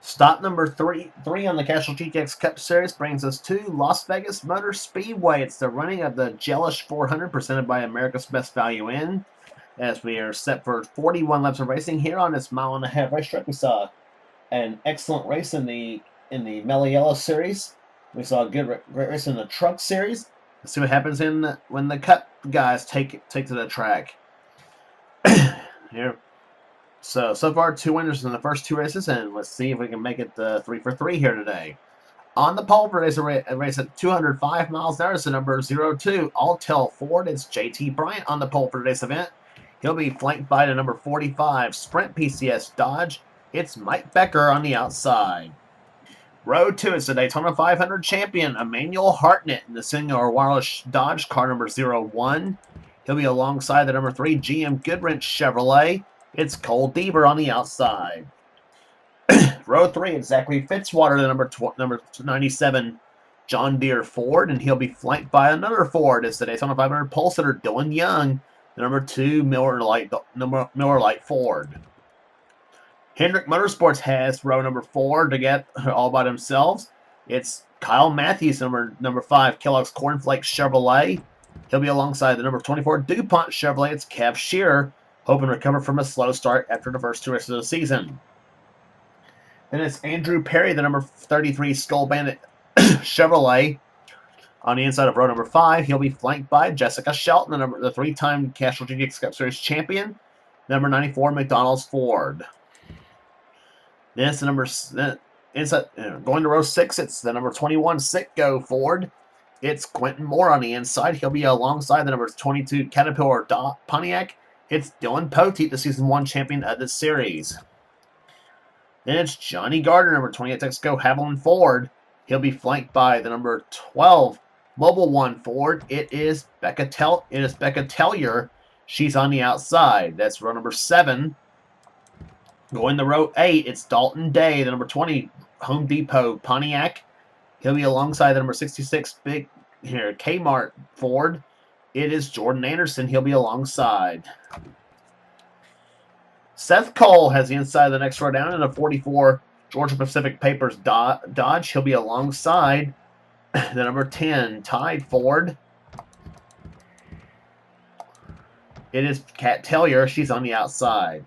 Stop number three on the Castrol GTX Cup Series brings us to Las Vegas Motor Speedway. It's the running of the Gelish 400 presented by America's Best Value Inn. As we are set for 41 laps of racing here on this mile-and-a-half racetrack, we saw an excellent race in the Mellow Yellow Series. We saw a great race in the Truck Series. Let's see what happens when the Cup guys take to the track. Here. So far, 2 winners in the first 2 races, and let's see if we can make it 3 for 3 here today. On the pole for today's race at 205 miles an hour is the number 02, Altel Ford. It's JT Bryant on the pole for today's event. He'll be flanked by the number 45, Sprint PCS Dodge. It's Mike Becker on the outside. Road 2 is the Daytona 500 champion, Emmanuel Hartnett, in the single wireless Dodge, car number 01. He'll be alongside the number 3, GM Goodwrench Chevrolet. It's Cole Deaver on the outside. Row 3 is Zachary Fitzwater, the number 97, John Deere Ford, and he'll be flanked by another Ford. It's the Daytona 500 pole sitter, Dylan Young, the number 2 Miller Lite Ford. Hendrick Motorsports has row number 4 to get all by themselves. It's Kyle Matthews, number 5, Kellogg's Cornflake Chevrolet. He'll be alongside the number 24 DuPont Chevrolet. It's Kev Shearer, hoping to recover from a slow start after the first 2 races of the season. Then it's Andrew Perry, the number 33 Skull Bandit Chevrolet. On the inside of row number 5, he'll be flanked by Jessica Shelton, the 3-time Castrol GTX Cup Series champion, number 94 McDonald's Ford. Then it's going to row 6, it's the number 21 Sitco Ford. It's Quentin Moore on the inside. He'll be alongside the number 22 Caterpillar Pontiac. It's Dylan Poteet, the Season 1 champion of the series. Then it's Johnny Gardner, number 28 Texaco Haviland Ford. He'll be flanked by the number 12 Mobile One Ford. It is Becca Tellier. She's on the outside. That's row number 7. Going to row 8, it's Dalton Day, the number 20 Home Depot Pontiac. He'll be alongside the number 66 Kmart Ford. It is Jordan Anderson. He'll be alongside. Seth Cole has the inside of the next row down in a 44 Georgia Pacific Papers Dodge. He'll be alongside the number 10 Tide Ford. It is Kat Tellier. She's on the outside.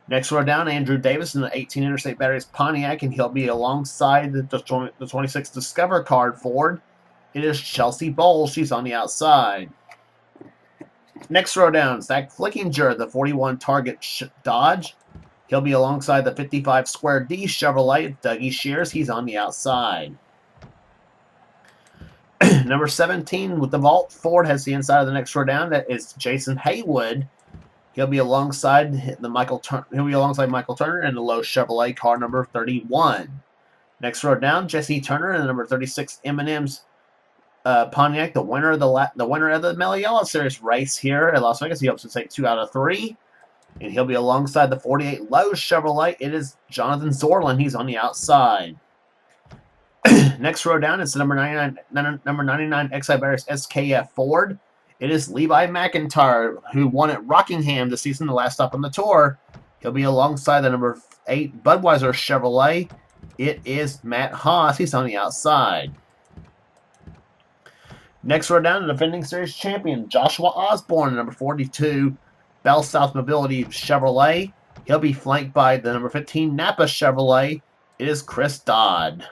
Next row down, Andrew Davis in the 18 Interstate Batteries Pontiac, and he'll be alongside the 26 Discover Card Ford. It is Chelsea Bowles. She's on the outside. Next row down, Zach Flickinger, the 41 Target Dodge. He'll be alongside the 55 Square D Chevrolet, Dougie Shears. He's on the outside. Number 17 with the Vault Ford has the inside of the next row down. That is Jason Haywood. He'll be alongside Michael Turner in the Lowe Chevrolet car number 31. Next row down, Jesse Turner in the number 36 M&M's Pontiac, the winner of the Mellow Yellow Series race here at Las Vegas. He hopes to take 2 out of 3. And he'll be alongside the 48 Lowe's Chevrolet. It is Jonathan Zorlin. He's on the outside. Next row down is the number 99 Exide Barris SKF Ford. It is Levi McIntyre, who won at Rockingham this season, the last stop on the tour. He'll be alongside the number 8 Budweiser Chevrolet. It is Matt Haas. He's on the outside. Next row down, the defending series champion, Joshua Osborne, number 42 Bell South Mobility Chevrolet. He'll be flanked by the number 15 Napa Chevrolet. It is Chris Dodd.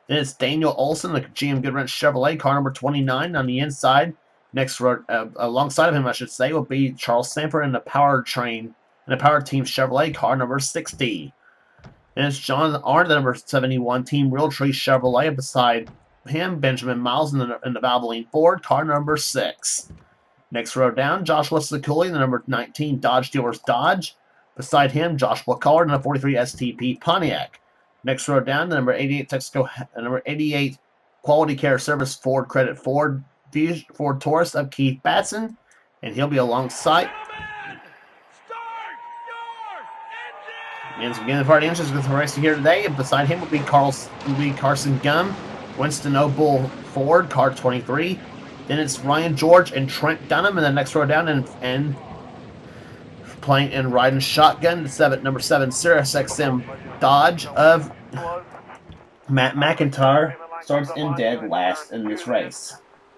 Then it's Daniel Olson, the GM Goodwrench Chevrolet, car number 29 on the inside. Next row, alongside of him, I should say, will be Charles Sanford in the Power Team Chevrolet, car number 60. Then it's John Arndt, the number 71 Team Realtree Chevrolet. Beside him, Benjamin Miles in the Valvoline Ford, car number 6. Next row down, Joshua Sekuli, the number 19 Dodge Dealers Dodge. Beside him, Joshua Collard in the 43 STP Pontiac. Next row down, the number 88 Texaco, number 88 Quality Care Service Ford Credit Ford Taurus of Keith Batson, and he'll be alongside. And beginning the party engines with the racing here today, and beside him will be Carson Gum, Winston Obull Ford, car 23. Then it's Ryan George and Trent Dunham in the next row down, and playing and riding shotgun. The number 7 Sirius XM Dodge of Matt McIntyre starts in dead last in this race.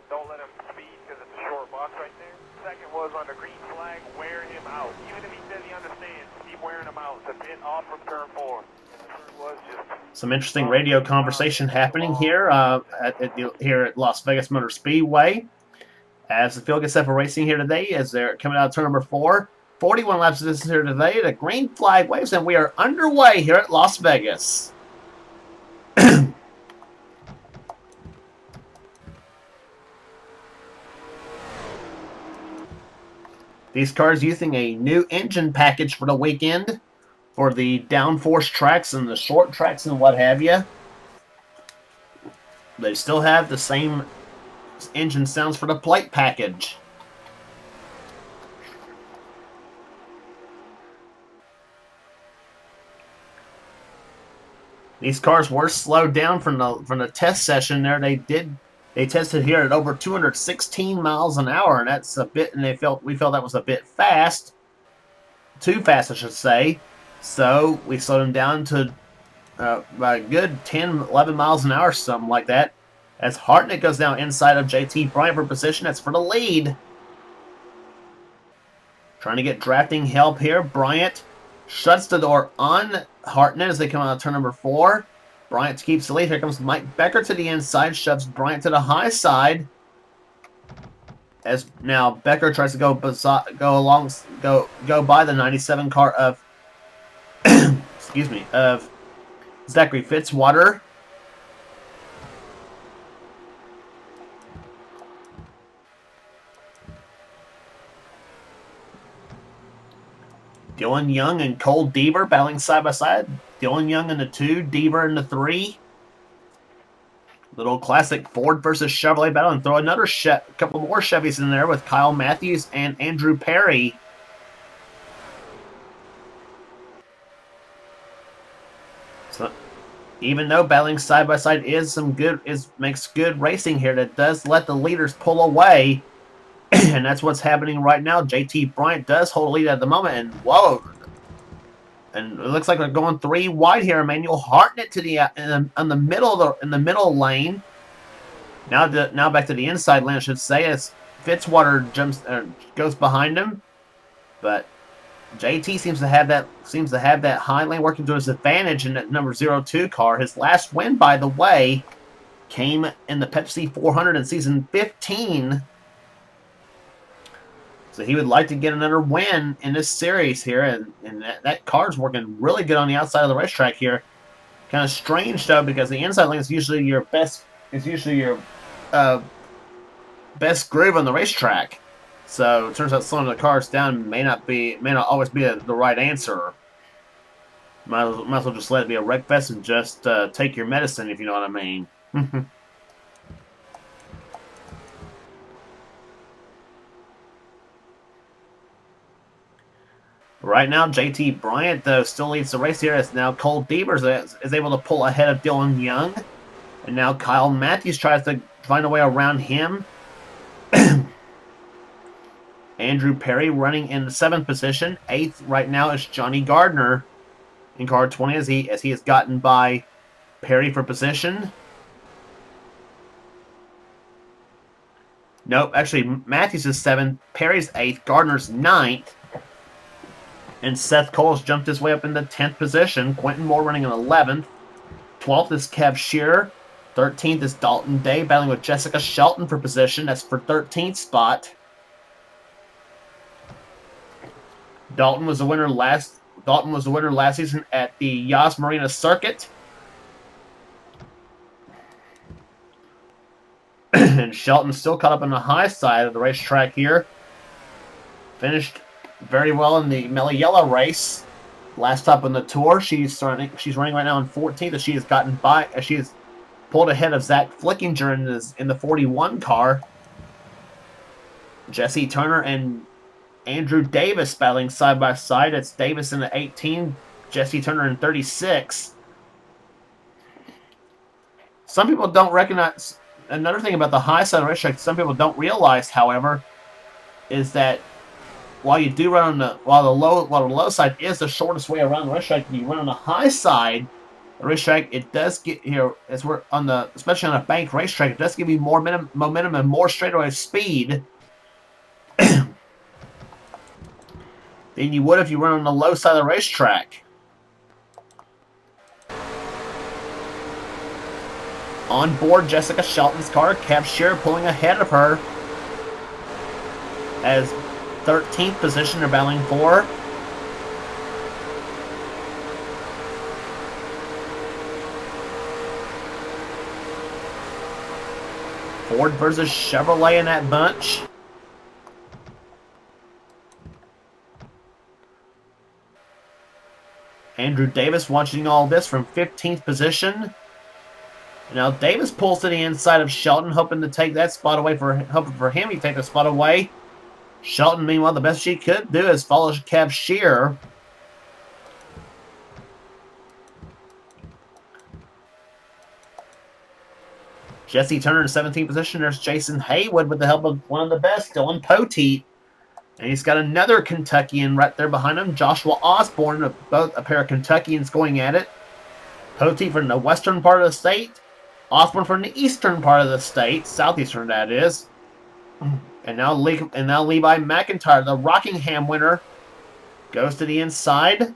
Don't let him speed because it's a short box right there. Second was on the green flag, wear him out. Even if he says he understands, keep wearing him out. It's a bit off from turn 4. Some interesting radio conversation happening here here at Las Vegas Motor Speedway as the field gets set for racing here today as they're coming out of turn number 4. 41 laps of this here today. The green flag waves and we are underway here at Las Vegas. These cars using a new engine package for the weekend for the downforce tracks and the short tracks and what have you. They still have the same engine sounds for the plate package. These cars were slowed down from the test session there. They tested here at over 216 miles an hour, and that's a bit. And we felt that was a bit fast, too fast, I should say. So we slowed them down to a good 10, 11 miles an hour, something like that. As Hartnett goes down inside of JT Bryant for position, that's for the lead. Trying to get drafting help here. Bryant shuts the door on Hartnett as they come out of turn number 4. Bryant keeps the lead. Here comes Mike Becker to the inside, shoves Bryant to the high side. As now Becker tries to go by the 97 car of of Zachary Fitzwater. Dylan Young and Cole Deaver battling side by side. Dylan Young in the 2, Deaver in the 3. Little classic Ford versus Chevrolet battle, and throw another couple more Chevys in there with Kyle Matthews and Andrew Perry. So, even though battling side by side makes good racing here, that does let the leaders pull away. And that's what's happening right now. JT Bryant does hold a lead at the moment, and whoa! And it looks like we're going 3 wide here. Emmanuel Hartnett to the in the middle lane. Now back to the inside lane, I should say, as Fitzwater goes behind him, but JT seems to have that high lane working to his advantage in that number 02 car. His last win, by the way, came in the Pepsi 400 in season 15. So he would like to get another win in this series here, and that car's working really good on the outside of the racetrack here. Kind of strange though, because the inside lane is usually your best groove on the racetrack. So it turns out slowing the cars down may not always be the right answer. Might as well just let it be a wreck fest and just take your medicine, if you know what I mean. Right now, JT Bryant, though, still leads the race here as now Cole Deaver is able to pull ahead of Dylan Young. And now Kyle Matthews tries to find a way around him. Andrew Perry running in the 7th position. 8th right now is Johnny Gardner in car 20 as he has gotten by Perry for position. Nope, actually Matthews is 7th, Perry's 8th, Gardner's 9th. And Seth Cole's jumped his way up into 10th position. Quentin Moore running in 11th. 12th is Kev Shearer. 13th is Dalton Day battling with Jessica Shelton for position. That's for 13th spot. Dalton was the winner last season at the Yas Marina Circuit. And Shelton still caught up on the high side of the racetrack here. Finished very well in the Meliella race. Last stop on the tour. She's running right now in 14th as she has pulled ahead of Zach Flickinger in the 41 car. Jesse Turner and Andrew Davis battling side by side. It's Davis in the 18, Jesse Turner in 36. Some people don't recognize. Another thing about the high side of the racetrack, some people don't realize, however, is that while you do run on while the low side is the shortest way around the racetrack, you run on the high side. The racetrack, it does get here as we're on the, especially on a bank racetrack, it does give you more momentum and more straightaway speed than you would if you run on the low side of the racetrack. On board Jessica Shelton's car, Cab Shearer pulling ahead of her as 13th position they're battling for. Ford versus Chevrolet in that bunch. Andrew Davis watching all this from 15th position. Now Davis pulls to the inside of Shelton, hoping to take that spot away hoping for him to take the spot away. Shelton, meanwhile, the best she could do is follow Cab Shearer. Jesse Turner in 17th position. There's Jason Haywood with the help of one of the best, Dylan Poteet. And he's got another Kentuckian right there behind him, Joshua Osborne, both a pair of Kentuckians going at it. Poteet from the western part of the state, Osborne from the eastern part of the state, southeastern that is. And now Levi McIntyre, the Rockingham winner, goes to the inside.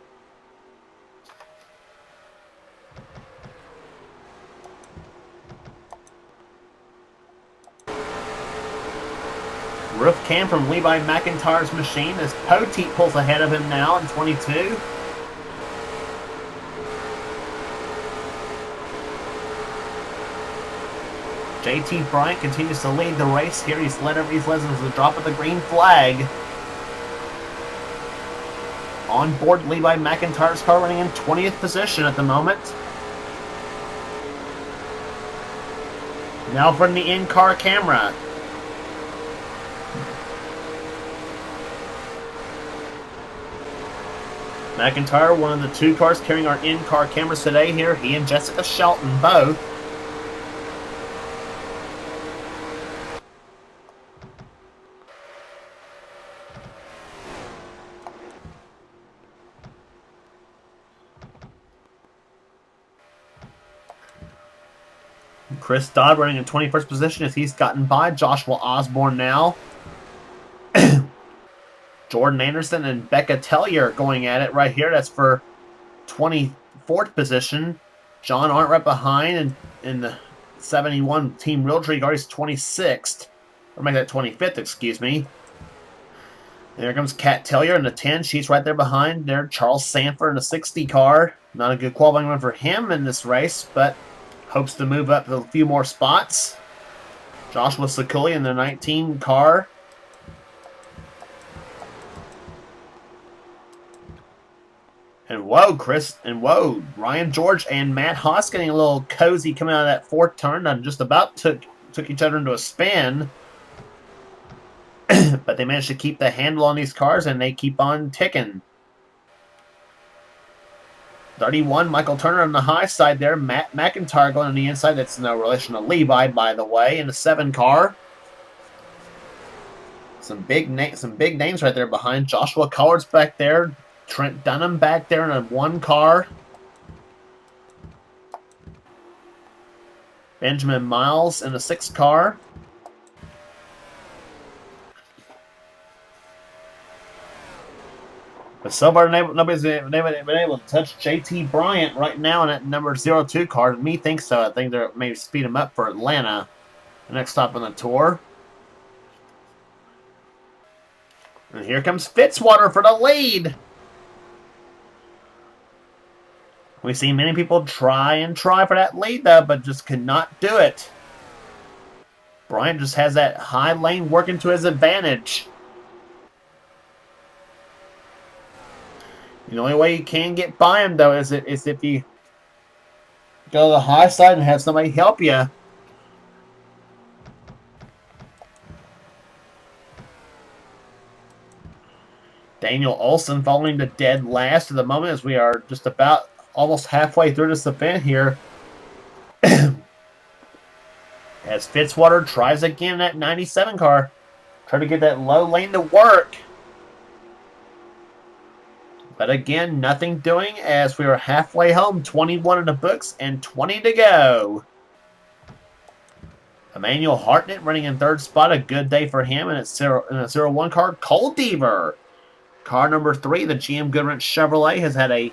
Roof cam from Levi McIntyre's machine as Poteet pulls ahead of him now in 22. JT Bryant continues to lead the race here. He's led since the drop of the green flag. On board Levi McIntyre's car running in 20th position at the moment. Now from the in-car camera. McIntyre, one of the two cars carrying our in-car cameras today here. He and Jessica Shelton both. Chris Dodd running in 21st position as he's gotten by Joshua Osborne now. Jordan Anderson and Becca Tellier going at it right here. That's for 24th position. John Arndt right behind in the 71 Team Realtree car. He's 26th. Or make that 25th, excuse me. And there comes Kat Tellier in the 10. She's right there behind there. Charles Sanford in the 60 car. Not a good qualifying run for him in this race, but hopes to move up a few more spots. Joshua Sakuli in the 19 car. And whoa, Ryan George and Matt Haas getting a little cozy coming out of that fourth turn and just about took each other into a spin. But they managed to keep the handle on these cars and they keep on ticking. 31, Michael Turner on the high side there. Matt McIntyre going on the inside. That's no relation to Levi, by the way, in the 7 car. Some big names right there behind. Joshua Collard's back there. Trent Dunham back there in a 1 car. Benjamin Miles in a 6 car. But so far, nobody's been able to touch JT Bryant right now in that number 02 car. Me thinks so. I think they're maybe speed him up for Atlanta, the next stop on the tour. And here comes Fitzwater for the lead. We've seen many people try for that lead, though, but just could not do it. Bryant just has that high lane working to his advantage. The only way you can get by him, though, is if you go to the high side and have somebody help you. Daniel Olson falling to dead last at the moment as we are just about almost halfway through this event here. As Fitzwater tries again that 97 car. Try to get that low lane to work. But again, nothing doing as we are halfway home. 21 in the books and 20 to go. Emmanuel Hartnett running in third spot. A good day for him in a 0-1 car. Cole Deaver. Car number 3, the GM Goodwrench Chevrolet, has had a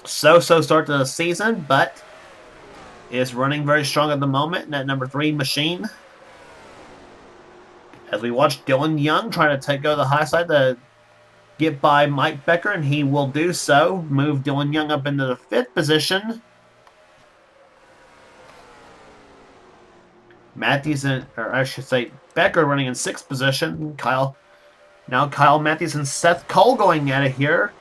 so-so start to the season, but is running very strong at the moment in that number 3 machine. As we watch Dylan Young trying to go to the high side to get by Mike Becker, and he will do so. Move Dylan Young up into the 5th position. Matthews, or I should say, Becker running in 6th position. Kyle Matthews and Seth Cole going at it here.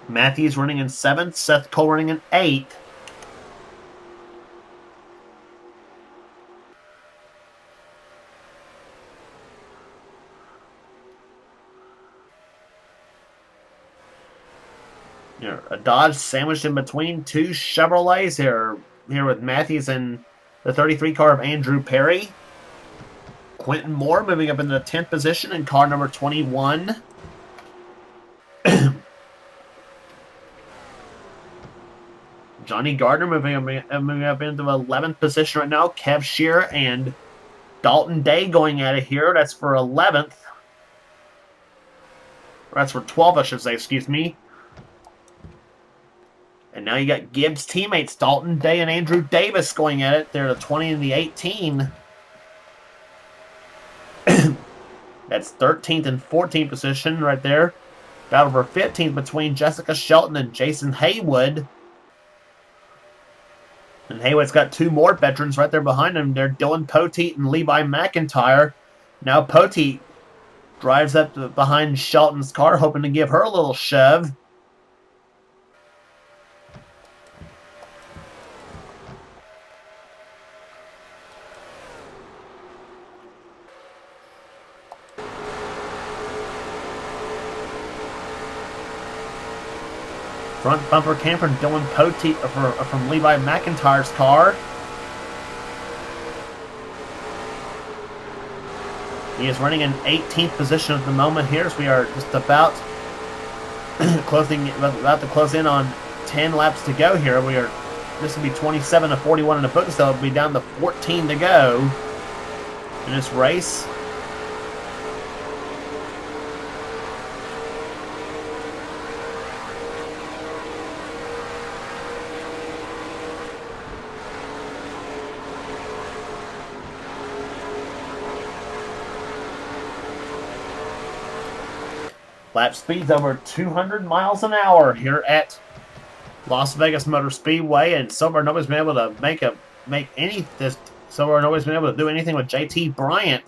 Matthews running in 7th, Seth Cole running in 8th. A Dodge sandwiched in between 2 Chevrolets here with Matthews and the 33 car of Andrew Perry. Quentin Moore moving up into the 10th position in car number 21. Johnny Gardner moving up into the 11th position right now. Kev Shearer and Dalton Day going at it here. That's for 11th. That's for 12th, I should say, excuse me. And now you got Gibbs' teammates, Dalton Day and Andrew Davis, going at it. They're the 20 and the 18. That's 13th and 14th position right there. Battle for 15th between Jessica Shelton and Jason Haywood. And Haywood's got 2 more veterans right there behind him. They're Dylan Poteet and Levi McIntyre. Now Poteet drives up behind Shelton's car, hoping to give her a little shove. Front bumper cam from Dylan Poteet from Levi McIntyre's car. He is running in 18th position at the moment here, as we are just about about to close in on 10 laps to go here. This will be 27 to 41 in the book, so it'll be down to 14 to go in this race. Lap speed's over 200 miles an hour here at Las Vegas Motor Speedway, and so far nobody's been able to nobody's been able to do anything with JT Bryant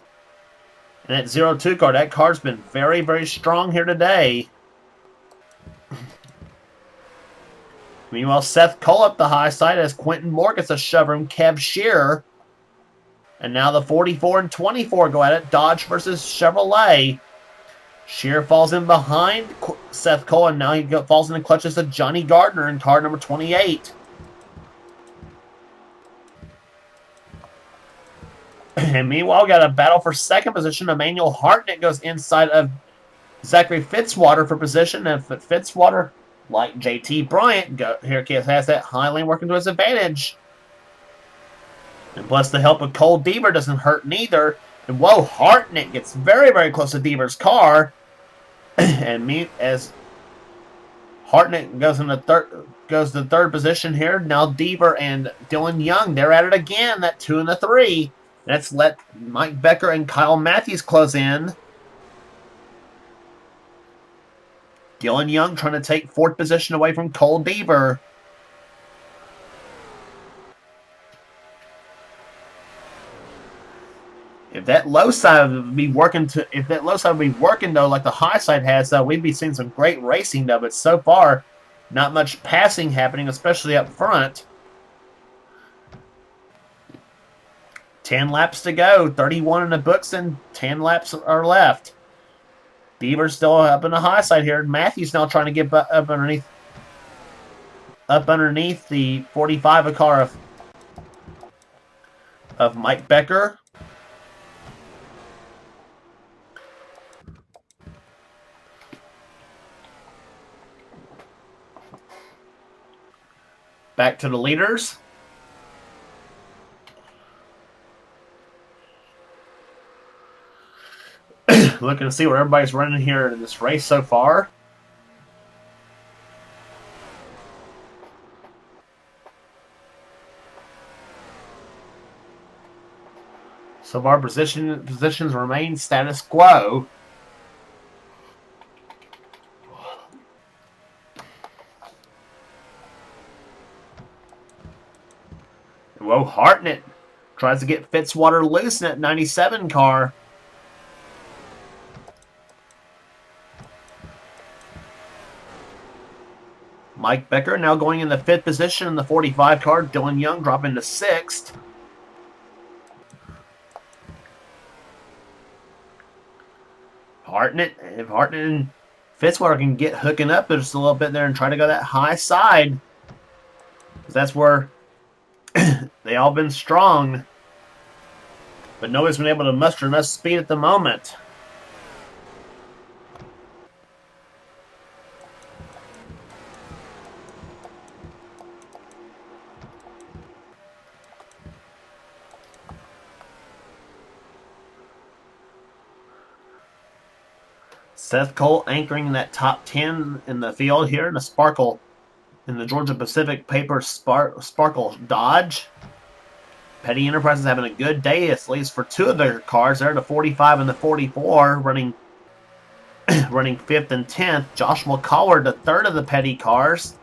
and that 0-2 car. That car's been very, very strong here today. Meanwhile, Seth Cole up the high side as Quentin Moore gets a shove from Kev Shearer. And now the 44 and 24 go at it. Dodge versus Chevrolet. Shearer falls in behind Seth Cole, and now he falls in the clutches of Johnny Gardner in car number 28. And meanwhile, we got a battle for second position. Emmanuel Hartnett goes inside of Zachary Fitzwater for position, and Fitzwater, like JT Bryant, has that high lane working to his advantage. And plus, the help of Cole Deaver doesn't hurt neither. And whoa, Hartnett gets very, very close to Deaver's car. And as Hartnett goes to third position here. Now Deaver and Dylan Young, they're at it again. That 2 and the 3. Let's let Mike Becker and Kyle Matthews close in. Dylan Young trying to take 4th position away from Cole Deaver. If that low side would be working though, like the high side has, though, we'd be seeing some great racing though. But so far, not much passing happening, especially up front. 10 laps to go, 31 in the books, and 10 laps are left. Beaver's still up in the high side here. Matthews now trying to get up underneath the 45 car of Mike Becker. Back to the leaders. Looking to see where everybody's running here in this race so far. So far, positions remain status quo. Whoa, Hartnett tries to get Fitzwater loose in that 97 car. Mike Becker now going in the 5th position in the 45 car. Dylan Young dropping to 6th. If Hartnett and Fitzwater can get hooking up just a little bit there and try to go that high side, because that's where they all been strong, but nobody's been able to muster enough speed at the moment. Seth Cole anchoring that top 10 in the field here in the Sparkle, in the Georgia Pacific Paper Sparkle Dodge. Petty Enterprises having a good day, at least for 2 of their cars. They're the 45 and the 44, running 5th and 10th. Josh McCallard, the 3rd of the Petty cars,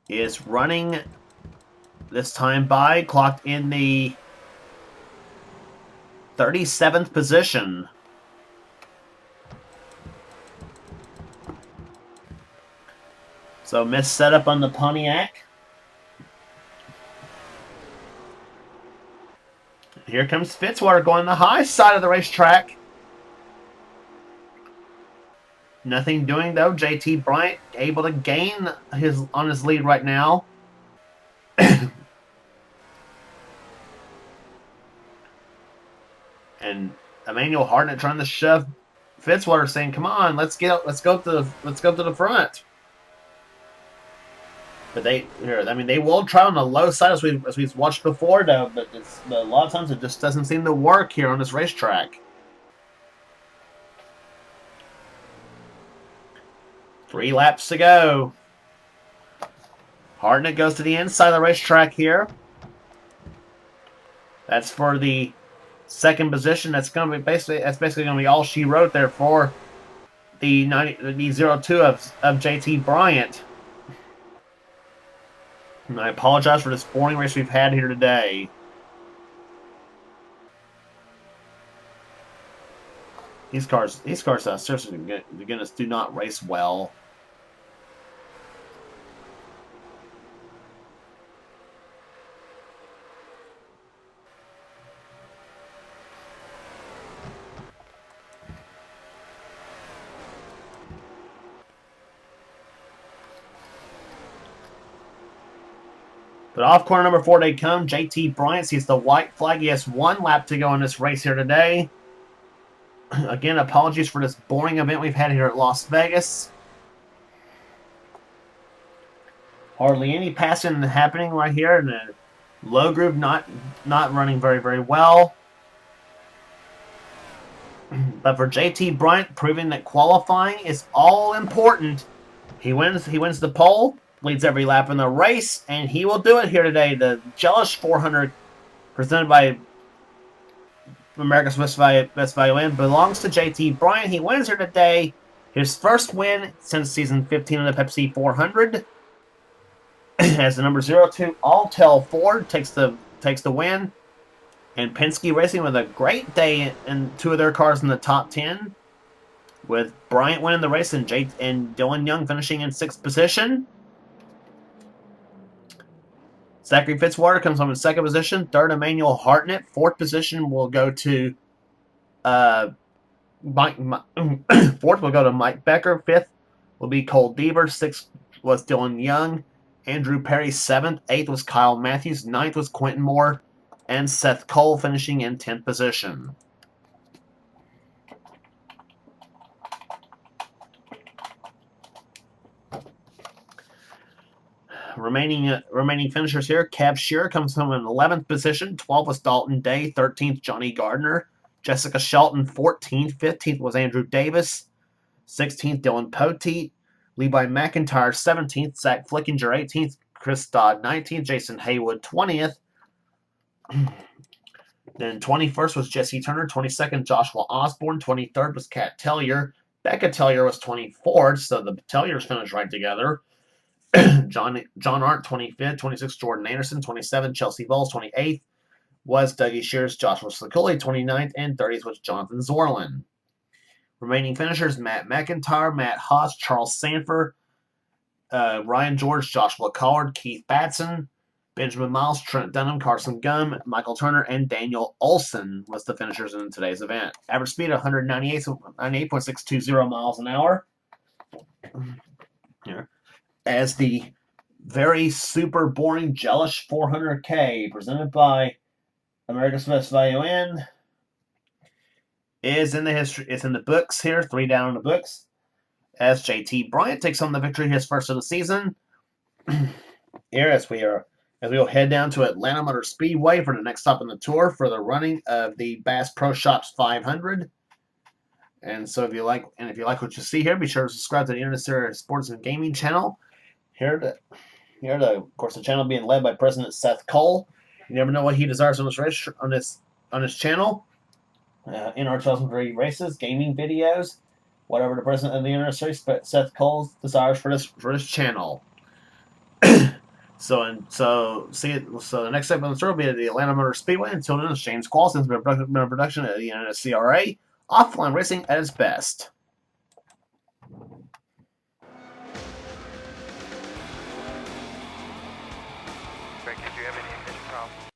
is running this time by, clocked in the 37th position. So missed setup on the Pontiac. Here comes Fitzwater going the high side of the racetrack. Nothing doing though. JT Bryant able to gain on his lead right now. And Emmanuel Hartnett trying to shove Fitzwater, saying, "Come on, let's go to the front." But they will try on the low side as we've watched before though. But a lot of times it just doesn't seem to work here on this racetrack. 3 laps to go. Hartnett goes to the inside of the racetrack here. That's for the 2nd position. That's basically going to be all she wrote there for the 02 of JT Bryant. And I apologize for this boring race we've had here today. These cars seriously, goodness, do not race well. But off corner number 4 they come. JT Bryant sees the white flag. He has 1 lap to go in this race here today. Again, apologies for this boring event we've had here at Las Vegas. Hardly any passing happening right here. And the low group not running very, very well. But for JT Bryant, proving that qualifying is all important. He wins the pole. Leads every lap in the race, and he will do it here today. The Gelish 400, presented by America's Best Value Inn, belongs to JT Bryant. He wins here today. His first win since season 15 of the Pepsi 400. As the number 02 Alltel Ford takes the win. And Penske Racing with a great day in 2 of their cars in the top 10. With Bryant winning the race and Dylan Young finishing in 6th position. Zachary Fitzwater comes home in 2nd position. 3rd, Emmanuel Hartnett. 4th position will go to Fourth will go to Mike Becker. 5th will be Cole Deaver. 6th was Dylan Young. Andrew Perry 7th. 8th was Kyle Matthews. 9th was Quentin Moore. And Seth Cole finishing in 10th position. remaining finishers here. Kev Shearer comes home in 11th position. 12th was Dalton Day. 13th, Johnny Gardner. Jessica Shelton, 14th. 15th was Andrew Davis. 16th, Dylan Poteet. Levi McIntyre, 17th. Zach Flickinger, 18th. Chris Dodd, 19th. Jason Haywood, 20th. Then 21st was Jesse Turner. 22nd, Joshua Osborne. 23rd was Kat Tellier. Becca Tellier was 24th, so the Telliers finished right together. John Arndt, 25th. 26th, Jordan Anderson. 27th, Chelsea Bowles. 28th was Dougie Shears. Joshua Slicoli, 29th. And 30th was Jonathan Zorlin. Remaining finishers, Matt McIntyre, Matt Haas, Charles Sanford, Ryan George, Joshua Collard, Keith Batson, Benjamin Miles, Trent Dunham, Carson Gum, Michael Turner, and Daniel Olson was the finishers in today's event. Average speed 198.620 miles an hour. Here. As the very super boring Gelish 400K presented by America's Best Value Inn is in the history. It's in the books here, 3 down in the books. As JT Bryant takes home the victory, his first of the season. Here, as we'll head down to Atlanta Motor Speedway for the next stop in the tour for the running of the Bass Pro Shops 500. And so, if you like what you see here, be sure to subscribe to the NNSCRA Sports and Gaming channel. Of course, the channel being led by President Seth Cole. You never know what he desires on this race on this channel. In our 2003 races, gaming videos, whatever the president of the NNSCRA, Seth Cole, desires for this channel. So the next segment of the tour will be at the Atlanta Motor Speedway. Until then, it's James Qualls, been a production at the NNSCRA. Offline racing at its best. Greg, did you have any ignition problems?